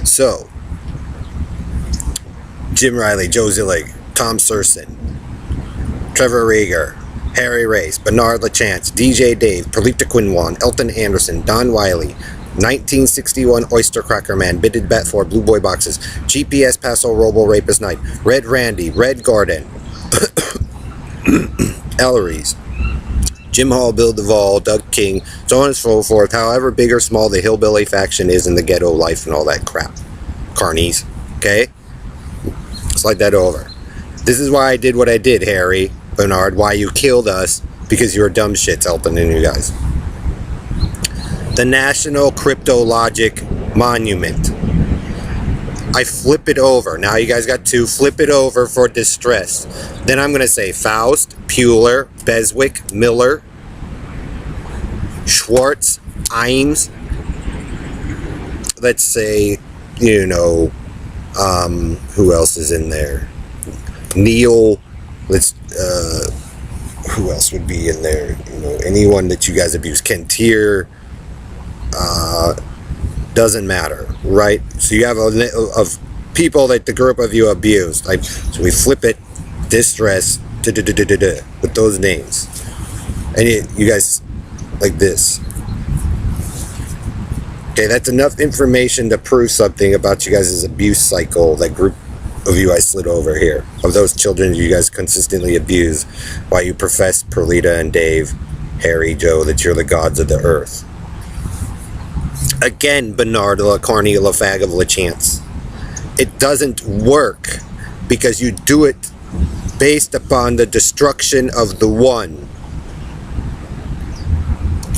So, Jim Riley, Joe Zillig, Tom Serson, Trevor Rieger, Harry Race, Bernard LaChance, DJ Dave, Perlita Quinwan, Elton Anderson, Don Wiley, 1961 Oyster Cracker Man, Bidded Bet for Blue Boy Boxes, GPS Paso Robo Rapist Night, Red Randy, Red Garden, Ellery's, Jim Hall, Bill Duvall, Doug King, so on and so forth, however big or small the hillbilly faction is in the ghetto life and all that crap. Carnies, okay? Slide that over. This is why I did what I did, Harry, Bernard, why you killed us, because you were dumb shits, Elton and you guys. The National Cryptologic Monument. I flip it over. Now you guys got two. Flip it over for distress. Then I'm going to say Faust, Puller, Beswick, Miller, Schwartz, Imes. Let's say, you know, who else is in there? Neil. Let's, who else would be in there? You know, anyone that you guys abuse. Kentier. Doesn't matter, right? So you have of people that the group of you abused. Like, so we flip it, distress, with those names, and you guys like this. Okay, that's enough information to prove something about you guys' abuse cycle. That group of you I slid over here, of those children you guys consistently abuse, while you profess, Perlita and Dave, Harry, Joe, that you're the gods of the earth. Again, Bernard, LaCarney, LaFag of LaChance. It doesn't work because you do it based upon the destruction of the one.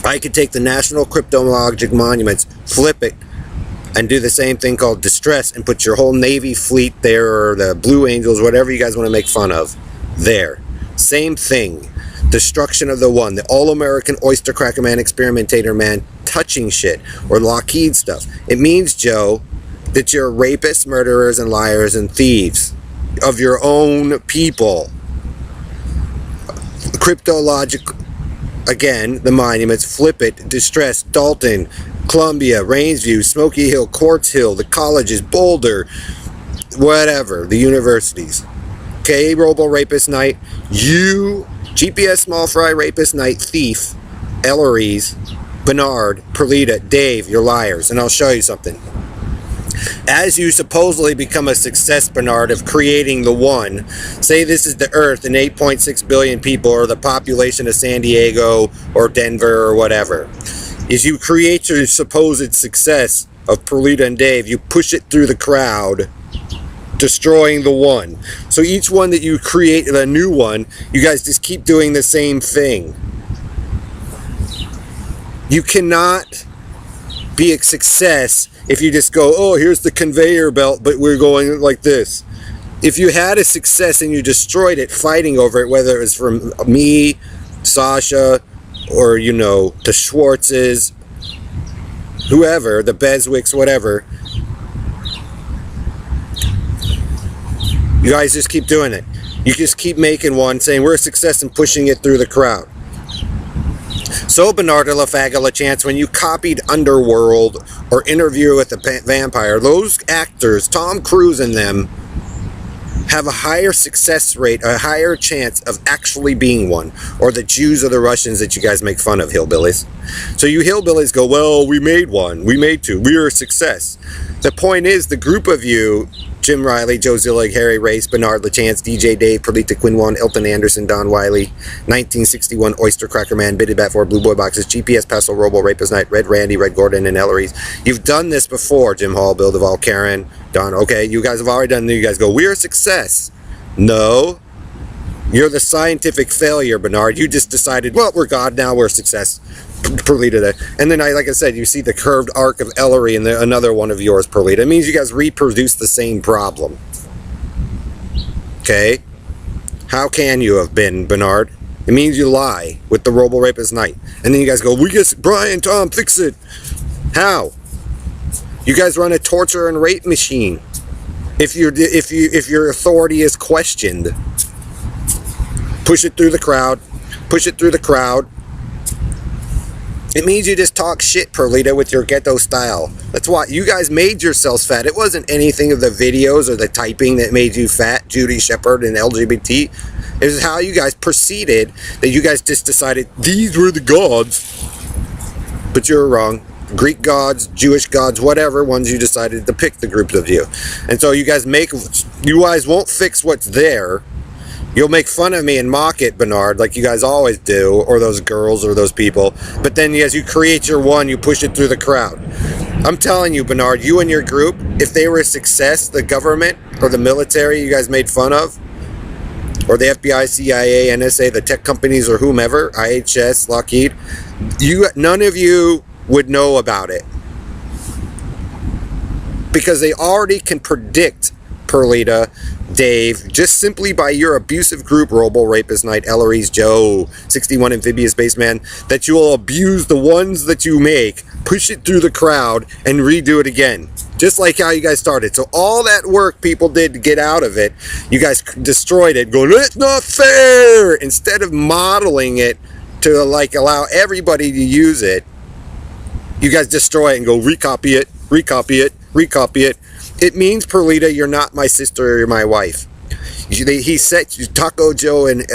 I could take the National Cryptologic Monuments, flip it, and do the same thing called distress and put your whole Navy fleet there, or the Blue Angels, whatever you guys want to make fun of, there. Same thing. Destruction of the one, the all-American Oyster Cracker Man, Experimentator Man, touching shit, or Lockheed stuff. It means, Joe, that you're rapists, murderers, and liars and thieves of your own people. Cryptologic, again, the monuments, flip it, distress, Dalton, Columbia, Rainsview, Smoky Hill, Quartz Hill, the colleges, Boulder, whatever, the universities. Okay, Robo Rapist Night, you, GPS Small Fry Rapist Night, Thief, Ellery's, Bernard, Perlita, Dave, you're liars. And I'll show you something. As you supposedly become a success, Bernard, of creating the one, say this is the Earth and 8.6 billion people, or the population of San Diego or Denver or whatever. As you create your supposed success of Perlita and Dave, you push it through the crowd, destroying the one. So each one that you create, a new one, you guys just keep doing the same thing. You cannot be a success if you just go, oh, here's the conveyor belt, but we're going like this. If you had a success and you destroyed it fighting over it, whether it was from me, Sasha, or, you know, the Schwartzes, whoever, the Beswicks, whatever, you guys just keep doing it. You just keep making one, saying we're a success and pushing it through the crowd. So, Bernard LaFag of LaChance, when you copied Underworld or Interview with the Vampire, those actors, Tom Cruise and them, have a higher success rate, a higher chance of actually being one. Or the Jews or the Russians that you guys make fun of, hillbillies. So you hillbillies go, well, we made one, we made two, we are a success. The point is, the group of you, Jim Riley, Joe Zillig, Harry Race, Bernard LaChance, DJ Dave, Perlita Quinwan, Elton Anderson, Don Wiley, 1961 Oyster Cracker Man, Bidded Bat for Blue Boy Boxes, GPS Paso Robo Rapist Night, Red Randy, Red Gordon, and Ellery's. You've done this before, Jim Hall, Bill Duvall, Karen, Don. Okay, you guys have already done it. You guys go, we're a success. No. You're the scientific failure, Bernard. You just decided, well, we're God now, we're a success. Perlita. And then, like I said, you see the curved arc of Ellery and another one of yours, Perlita. It means you guys reproduce the same problem. Okay? How can you have been, Bernard? It means you lie with the Robo Rapist Night. And then you guys go, we guess, Brian, Tom, fix it. How? You guys run a torture and rape machine. If your authority is questioned, push it through the crowd. Push it through the crowd. It means you just talk shit, Perlita, with your ghetto style. That's why you guys made yourselves fat. It wasn't anything of the videos or the typing that made you fat, Judy Shepard and LGBT. It was how you guys proceeded, that you guys just decided these were the gods. But you're wrong. Greek gods, Jewish gods, whatever ones you decided to pick, the groups of you. And so you guys won't fix what's there. You'll make fun of me and mock it, Bernard, like you guys always do, or those girls or those people. But then as you create your one, you push it through the crowd. I'm telling you, Bernard, you and your group, if they were a success, the government or the military you guys made fun of, or the FBI, CIA, NSA, the tech companies, or whomever, IHS, Lockheed, none of you would know about it. Because they already can predict, Perlita, Dave, just simply by your abusive group, Robo, Rapist Knight, Ellery's, Joe, 61 Amphibious Spaceman, that you will abuse the ones that you make, push it through the crowd, and redo it again. Just like how you guys started. So all that work people did to get out of it, you guys destroyed it, going, it's not fair! Instead of modeling it to like allow everybody to use it, you guys destroy it and go recopy it, recopy it, recopy it. It means, Perlita, you're not my sister or you're my wife. He set you, Taco Joe and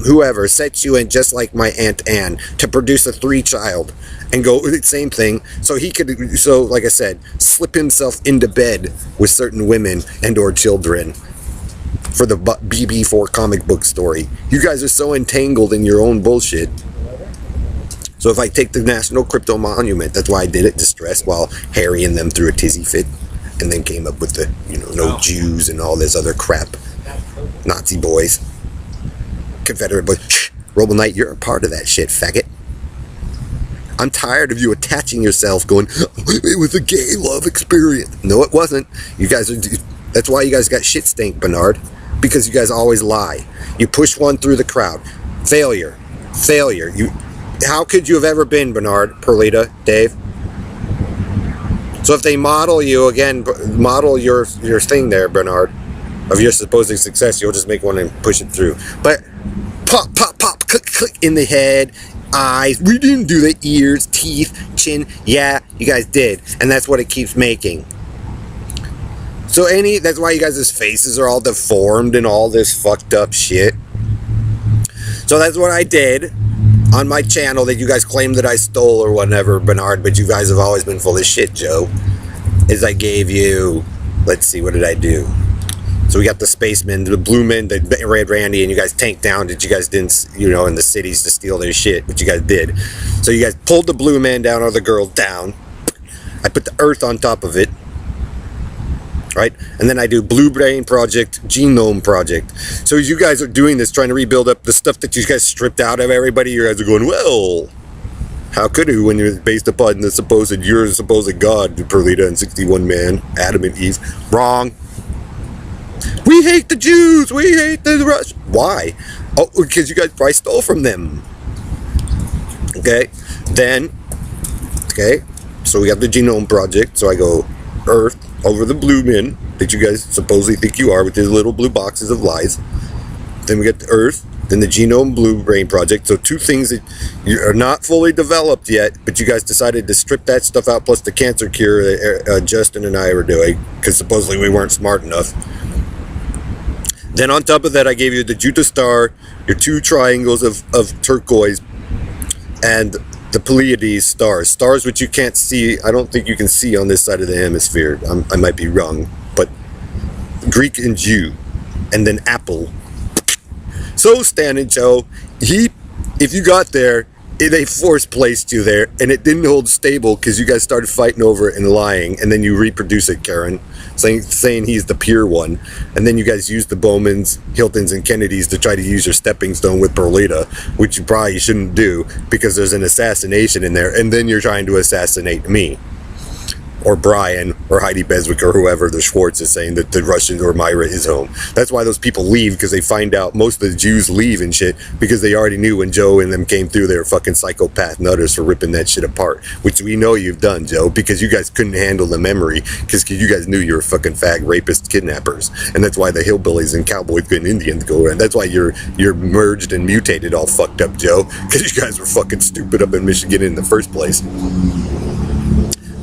whoever, set you in just like my Aunt Anne to produce a 3-child and go, same thing. So he could, so like I said, slip himself into bed with certain women and or children for the BB4 comic book story. You guys are so entangled in your own bullshit. So if I take the National Crypto Monument, that's why I did it, distress, while harrying them through a tizzy fit. And then came up with the, no Jews and all this other crap. Nazi boys. Confederate boys. Shh, Robo Knight, you're a part of that shit, faggot. I'm tired of you attaching yourself going, it was a gay love experience. No, it wasn't. You guys are, that's why you guys got shit stink, Bernard. Because you guys always lie. You push one through the crowd. Failure. Failure. How could you have ever been, Bernard, Perlita, Dave? So if they model you, again, model your thing there, Bernard, of your supposed success, you'll just make one and push it through. But pop, pop, pop, click, click in the head, eyes. We didn't do the ears, teeth, chin. Yeah, you guys did. And that's what it keeps making. So that's why you guys' faces are all deformed and all this fucked up shit. So that's what I did on my channel that you guys claim that I stole or whatever, Bernard, but you guys have always been full of shit, Joe. Is I gave you, let's see, what did I do? So we got the Spacemen, the Blue Men, the Red Randy, and you guys tanked down that you guys didn't, in the cities to steal their shit, but you guys did. So you guys pulled the Blue Men down, or the girls down. I put the Earth on top of it. Right? And then I do Blue Brain Project, Genome Project. So as you guys are doing this, trying to rebuild up the stuff that you guys stripped out of everybody, you guys are going, well, how could you when you're based upon your supposed God, Perlita and 61 Man, Adam and Eve? Wrong. We hate the Jews. We hate the Russians. Why? Oh, because you guys probably stole from them. Okay. Then, okay. So we got the Genome Project. So I go Earth over the Blue Men that you guys supposedly think you are with these little blue boxes of lies. Then we get the Earth, then the Genome Blue Brain Project. So two things that are not fully developed yet, but you guys decided to strip that stuff out, plus the cancer cure that Justin and I were doing, because supposedly we weren't smart enough. Then on top of that, I gave you the Juta Star, your 2 triangles of turquoise, and the Pleiades stars. Stars which you can't see, I don't think you can see on this side of the hemisphere. I might be wrong, but Greek and Jew. And then Apple. So Stan and Joe, if you got there, they force placed you there, and it didn't hold stable because you guys started fighting over it and lying, and then you reproduce it, Karen, saying he's the pure one, and then you guys use the Bowmans, Hiltons, and Kennedys to try to use your stepping stone with Perlita, which you probably shouldn't do because there's an assassination in there, and then you're trying to assassinate me. or Brian or Heidi Beswick or whoever the Schwartz is saying that the Russian or Myra is home. That's why those people leave, because they find out most of the Jews leave and shit because they already knew when Joe and them came through, they were fucking psychopath nutters for ripping that shit apart, which we know you've done, Joe, because you guys couldn't handle the memory, because you guys knew you were fucking fag rapist kidnappers, and that's why the hillbillies and cowboys and Indians go around. That's why you're merged and mutated all fucked up, Joe, because you guys were fucking stupid up in Michigan in the first place.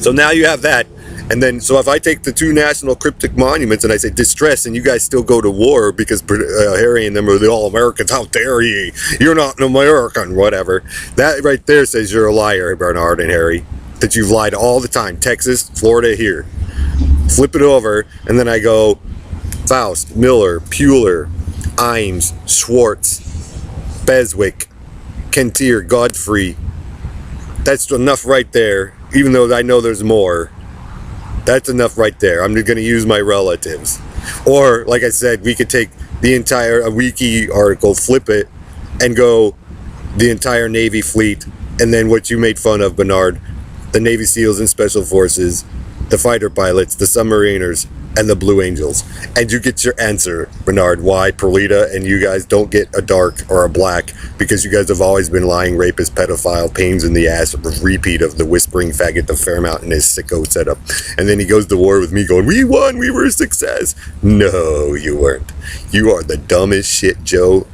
So now you have that. And then, so if I take the two national cryptic monuments and I say distress, and you guys still go to war because Harry and them are the all-Americans, how dare ye? You're not an American, whatever. That right there says you're a liar, Bernard and Harry. That you've lied all the time. Texas, Florida, here. Flip it over, and then I go Faust, Miller, Puller, Imes, Schwartz, Beswick, Kentier, Godfrey. That's enough right there, even though I know there's more. That's enough right there. I'm going to use my relatives. Or, like I said, we could take the entire wiki article, flip it, and go the entire Navy fleet, and then what you made fun of, Bernard, the Navy SEALs and Special Forces, the fighter pilots, the submariners, and the Blue Angels. And you get your answer, Bernard, why Perlita and you guys don't get a dark or a black, because you guys have always been lying, rapist, pedophile, pains in the ass, repeat of the whispering faggot of Fairmount and his sicko setup. And then he goes to war with me going, we won, we were a success. No, you weren't. You are the dumbest shit, Joe.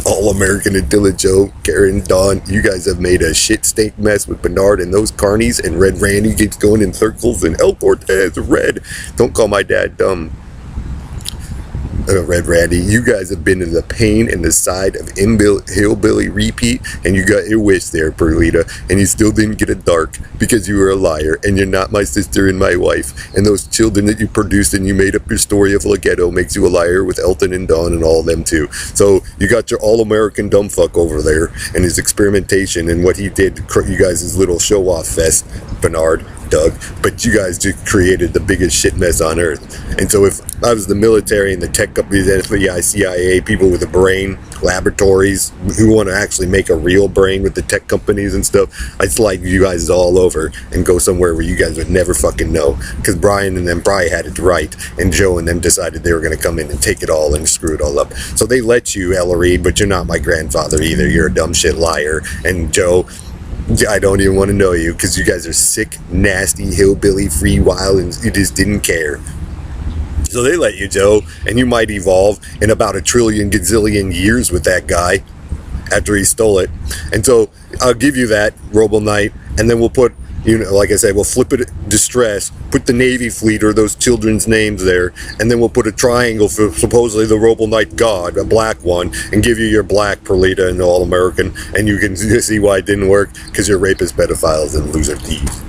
All-American Attila, Joe, Karen, Don, you guys have made a shit stink mess with Bernard and those carnies, and Red Randy keeps going in circles, and El Cortez, Red. Don't call my dad dumb. Red Randy, you guys have been in the pain in the side of hillbilly repeat, and you got your wish there, Perlita, and you still didn't get a dark because you were a liar, and you're not my sister and my wife, and those children that you produced and you made up your story of Leghetto makes you a liar with Elton and Don and all of them too. So you got your all-American dumb fuck over there and his experimentation and what he did, you guys' little show-off fest, Bernard, Doug, but you guys just created the biggest shit mess on earth. And so if I was the military and the tech companies, FBI, CIA, people with a brain, laboratories who want to actually make a real brain with the tech companies and stuff, I'd slide you guys all over and go somewhere where you guys would never fucking know, because Brian and them probably had it right, and Joe and them decided they were going to come in and take it all and screw it all up. So they let you, Ella Reed, but you're not my grandfather either. You're a dumb shit liar. And Joe, I don't even want to know you, because you guys are sick, nasty, hillbilly, free, wild, and you just didn't care. So they let you, Joe, and you might evolve in about a trillion gazillion years with that guy after he stole it. And so I'll give you that, Robo Knight, and then we'll put, you know, like I said, we'll flip it distress, put the Navy fleet or those children's names there, and then we'll put a triangle for supposedly the Robo Knight God, a black one, and give you your black Perlita and All-American, and you can see why it didn't work, because you're rapists, pedophiles, and loser thieves.